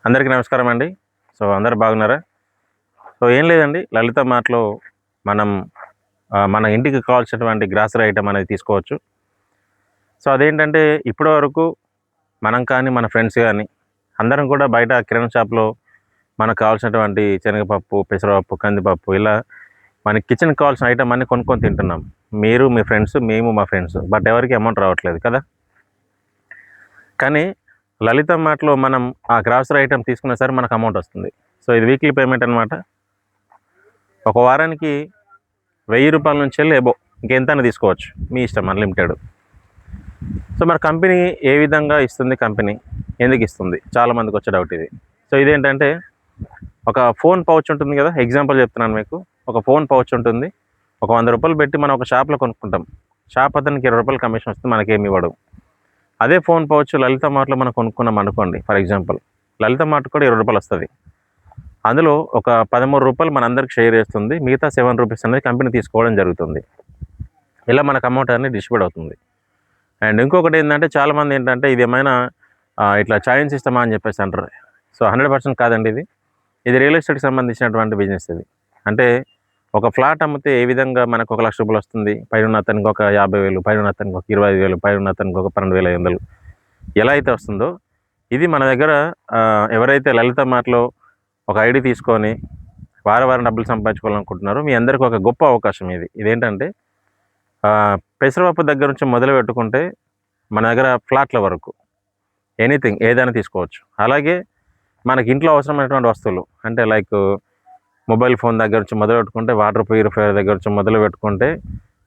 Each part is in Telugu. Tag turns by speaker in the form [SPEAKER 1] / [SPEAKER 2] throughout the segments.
[SPEAKER 1] అందరికీ నమస్కారం అండి. సో, అందరూ బాగున్నారా? సో, ఏం లేదండి. లలిత మార్ట్‌లో మనం మన ఇంటికి కావాల్సినటువంటి గ్రాసరీ ఐటెమ్ అనేది తీసుకోవచ్చు. సో, అదేంటంటే ఇప్పటి వరకు మనం కానీ, మన ఫ్రెండ్స్ గానీ అందరం కూడా బయట కిరాణా షాప్‌లో మనకు కావాల్సినటువంటి శనగపప్పు, పెసరపప్పు, కందిపప్పు ఇలా మన కిచెన్‌కి కావాల్సిన ఐటెమ్ అన్నీ కొనుక్కొని తింటున్నాం. మీరు మీ ఫ్రెండ్స్, మేము మా ఫ్రెండ్స్. బట్ ఎవరికీ అమౌంట్ రావట్లేదు కదా! కానీ లలిత మార్ట్‌లో మనం ఆ గ్రాసరీ ఐటెమ్ తీసుకున్న సరే మనకు అమౌంట్ వస్తుంది. సో, ఇది వీక్లీ పేమెంట్ అనమాట. ఒక వారానికి రూ. 1000 నుంచెల్లి అబోవ్ ఇంకెంతైనా తీసుకోవచ్చు. మీ ఇష్టం అన్‌లిమిటెడ్. సో, మరి కంపెనీ ఏ విధంగా ఇస్తుంది కంపెనీ? ఎందుకు ఇస్తుంది? చాలామందికి వచ్చే డౌట్ ఇది. సో, ఇదేంటంటే ఒక ఫోన్ పౌచ్ ఉంటుంది కదా! ఎగ్జాంపుల్ చెప్తున్నాను మీకు. ఒక ఫోన్ పౌచ్ ఉంటుంది. ఒక రూ. 100 పెట్టి మనం ఒక షాప్‌లో కొనుక్కుంటాం. షాప్ అతనికి రూ. 20 కమిషన్ వస్తుంది. మనకేమి ఇవ్వడు. అదే ఫోన్ పౌచ్ లలిత మార్ట్‌లో మనం కొనుక్కున్నాం అనుకోండి ఫర్ ఎగ్జాంపుల్. లలిత మార్ట్ కూడా రూ. 20 వస్తది. అందులో ఒక రూ. 13 మనందరికి షేర్ చేస్తుంది. మిగతా రూ. 7 అనేది కంపెనీ తీసుకోవడం జరుగుతుంది. ఇలా మనకు అమౌంట్ అనేది డిస్ట్రిబ్యూట్ అవుతుంది. అండ్ ఇంకొకటి ఏంటంటే చాలామంది ఏంటంటే ఇదేమైనా ఇట్లా చైన్ సిస్టమా అని చెప్పేసి అంటారు. సో, 100% కాదండి ఇది. ఇది రియల్ ఎస్టేట్‌కి సంబంధించినటువంటి బిజినెస్ ఇది. అంటే ఒక ఫ్లాట్ అమ్మితే ఏ విధంగా మనకు ఒక రూ. 1,00,000 వస్తుంది. పైనున్న అతనికి ఒక 50,000, పైనున్న అతనికి ఒక 25,000, పైనున్న అతనికి ఒక 12,500 ఎలా అయితే వస్తుందో ఇది మన దగ్గర ఎవరైతే లలిత మార్ట్‌లో ఒక ఐడీ తీసుకొని వారం డబ్బులు సంపాదించుకోవాలనుకుంటున్నారో మీ అందరికీ ఒక గొప్ప అవకాశం ఇది. ఇదేంటంటే పెసరపప్పు దగ్గర నుంచి మొదలు పెట్టుకుంటే మన దగ్గర ఫ్లాట్ల వరకు ఎనీథింగ్ ఏదైనా తీసుకోవచ్చు. అలాగే మనకి ఇంట్లో అవసరమైనటువంటి వస్తువులు అంటే లైక్ మొబైల్ ఫోన్ దగ్గర నుంచి మొదలు పెట్టుకుంటే వాటర్ ప్యూరిఫైయర్ దగ్గర నుంచి మొదలు పెట్టుకుంటే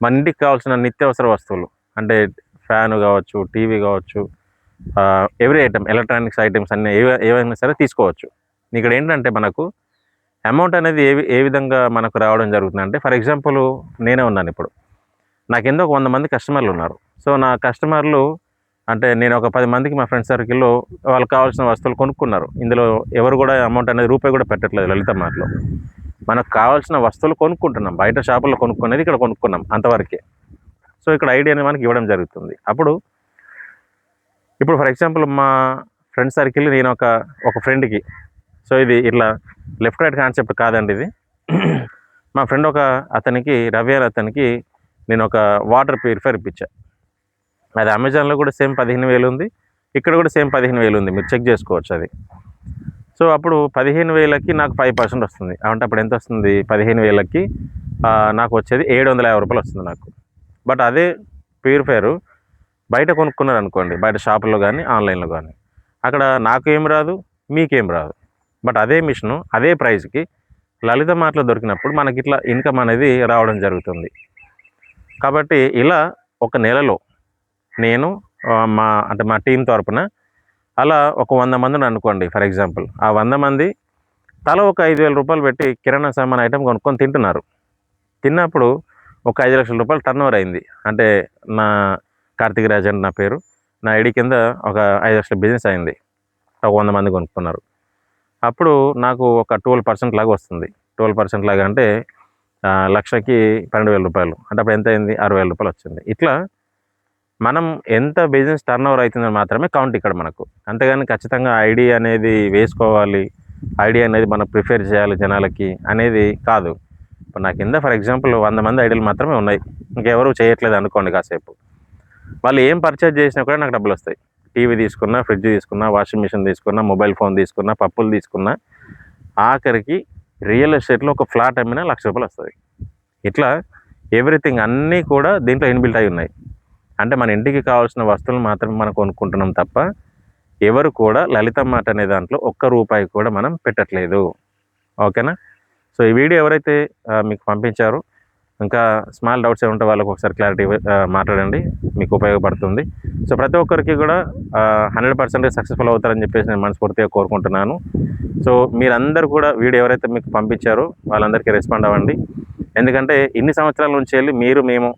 [SPEAKER 1] మన ఇంటికి కావాల్సిన నిత్యావసర వస్తువులు అంటే ఫ్యాను కావచ్చు, టీవీ కావచ్చు, ఎవ్రీ ఐటమ్ ఎలక్ట్రానిక్స్ ఐటమ్స్ అన్నీ ఏవైనా సరే తీసుకోవచ్చు. ఇక్కడ ఏంటంటే మనకు అమౌంట్ అనేది ఏ విధంగా మనకు రావడం జరుగుతుందంటే ఫర్ ఎగ్జాంపుల్ నేనే ఉన్నాను ఇప్పుడు. నా కింద ఒక 100 మంది కస్టమర్లు ఉన్నారు. సో, నా కస్టమర్లు అంటే నేను ఒక 10 మందికి మా ఫ్రెండ్స్ సర్కిల్‌లో వాళ్ళకి కావాల్సిన వస్తువులు కొనుక్కున్నారు. ఇందులో ఎవరు కూడా అమౌంట్ అనేది రూపాయి కూడా పెట్టట్లేదు లలిత మార్ట్‌లో. మనకు కావాల్సిన వస్తువులు కొనుక్కుంటున్నాం. బయట షాపుల్లో కొనుక్కునేది ఇక్కడ కొనుక్కున్నాం అంతవరకే. సో, ఇక్కడ ఐడియా అనేది మనకి ఇవ్వడం జరుగుతుంది. ఇప్పుడు ఫర్ ఎగ్జాంపుల్ మా ఫ్రెండ్ సర్కిల్ నేను ఒక ఫ్రెండ్‌కి సో, ఇది ఇట్లా లెఫ్ట్ రైట్ కాన్సెప్ట్ కాదండి ఇది. మా ఫ్రెండ్ అతనికి రవి అనే అతనికి నేను ఒక వాటర్ ప్యూరిఫైయర్ ఇప్పించా. అది అమెజాన్‌లో కూడా సేమ్ 15,000 ఉంది. ఇక్కడ కూడా సేమ్ 15,000 ఉంది. మీరు చెక్ చేసుకోవచ్చు అది. సో, అప్పుడు 15,000కి నాకు 5% వస్తుంది. అంటే అప్పుడు ఎంత వస్తుంది 15,000కి నాకు వచ్చేది రూ. 750 వస్తుంది నాకు. బట్ అదే ప్యూరిఫైయర్ బయట కొనుక్కున్నారనుకోండి బయట షాపుల్లో కానీ ఆన్లైన్లో కానీ అక్కడ నాకేం రాదు, మీకేం రాదు. బట్ అదే మిషను అదే ప్రైస్‌కి లలిత మార్ట్‌లో దొరికినప్పుడు మనకి ఇట్లా ఇన్కమ్ అనేది రావడం జరుగుతుంది. కాబట్టి ఇలా ఒక నెలలో నేను మా టీమ్ తరపున అలా ఒక 100 మందిని అనుకోండి ఫర్ ఎగ్జాంపుల్. ఆ 100 మంది తలా ఒక రూ. 5,000 పెట్టి కిరాణా సామాను ఐటెమ్ కొనుక్కొని తింటున్నారు. తిన్నప్పుడు ఒక రూ. 5,00,000 టర్నోవర్ అయింది. అంటే నా కార్తీక్ రాజ్ అని నా పేరు. నా ఐడీ కింద ఒక 5,00,000 బిజినెస్ అయింది. ఒక 100 మంది కొనుక్కున్నారు. అప్పుడు నాకు ఒక 12% లాగా వస్తుంది. 12% లాగా అంటే లక్షకి రూ. 12,000 అంటే అప్పుడు ఎంత అయింది? రూ. 60,000 వచ్చింది. ఇట్లా మనం ఎంత బిజినెస్ టర్నోవర్ అవుతుందని మాత్రమే కౌంట్ ఇక్కడ మనకు. అంతేగాని ఖచ్చితంగా ఐడీ అనేది వేసుకోవాలి, ఐడీ అనేది మనం ప్రిఫర్ చేయాలి జనాలకి అనేది కాదు. ఇప్పుడు నా కింద ఫర్ ఎగ్జాంపుల్ 100 మంది ఐడీలు మాత్రమే ఉన్నాయి. ఇంకెవరు చేయట్లేదు అనుకోండి కాసేపు. వాళ్ళు ఏం పర్చేజ్ చేసినా కూడా నాకు డబ్బులు వస్తాయి. టీవీ తీసుకున్నా, ఫ్రిడ్జ్ తీసుకున్నా, వాషింగ్ మిషన్ తీసుకున్నా, మొబైల్ ఫోన్ తీసుకున్నా, పప్పులు తీసుకున్నా, ఆఖరికి రియల్ ఎస్టేట్‌లో ఒక ఫ్లాట్ అమ్మినా రూ. 1,00,000 వస్తది. ఇట్లా ఎవ్రీథింగ్ అన్నీ కూడా దీంట్లో ఇన్‌బిల్ట్ అయి ఉన్నాయి. అంటే మన ఇంటికి కావాల్సిన వస్తువులు మాత్రమే మనం కొనుక్కుంటున్నాం తప్ప ఎవరు కూడా లలిత మార్ట్ అనే దాంట్లో ఒక్క రూపాయి కూడా మనం పెట్టట్లేదు. ఓకేనా? సో, ఈ వీడియో ఎవరైతే మీకు పంపించారో ఇంకా స్మాల్ డౌట్స్ ఏమి ఉంటే వాళ్ళకి ఒకసారి క్లారిటీ మాట్లాడండి. మీకు ఉపయోగపడుతుంది. సో, ప్రతి ఒక్కరికి కూడా 100% సక్సెస్‌ఫుల్ అవుతారని చెప్పేసి నేను మనస్ఫూర్తిగా కోరుకుంటున్నాను. సో, మీరందరూ కూడా వీడియో ఎవరైతే మీకు పంపించారో వాళ్ళందరికీ రెస్పాండ్ అవ్వండి. ఎందుకంటే ఇన్ని సంవత్సరాల నుంచి వెళ్ళి మేము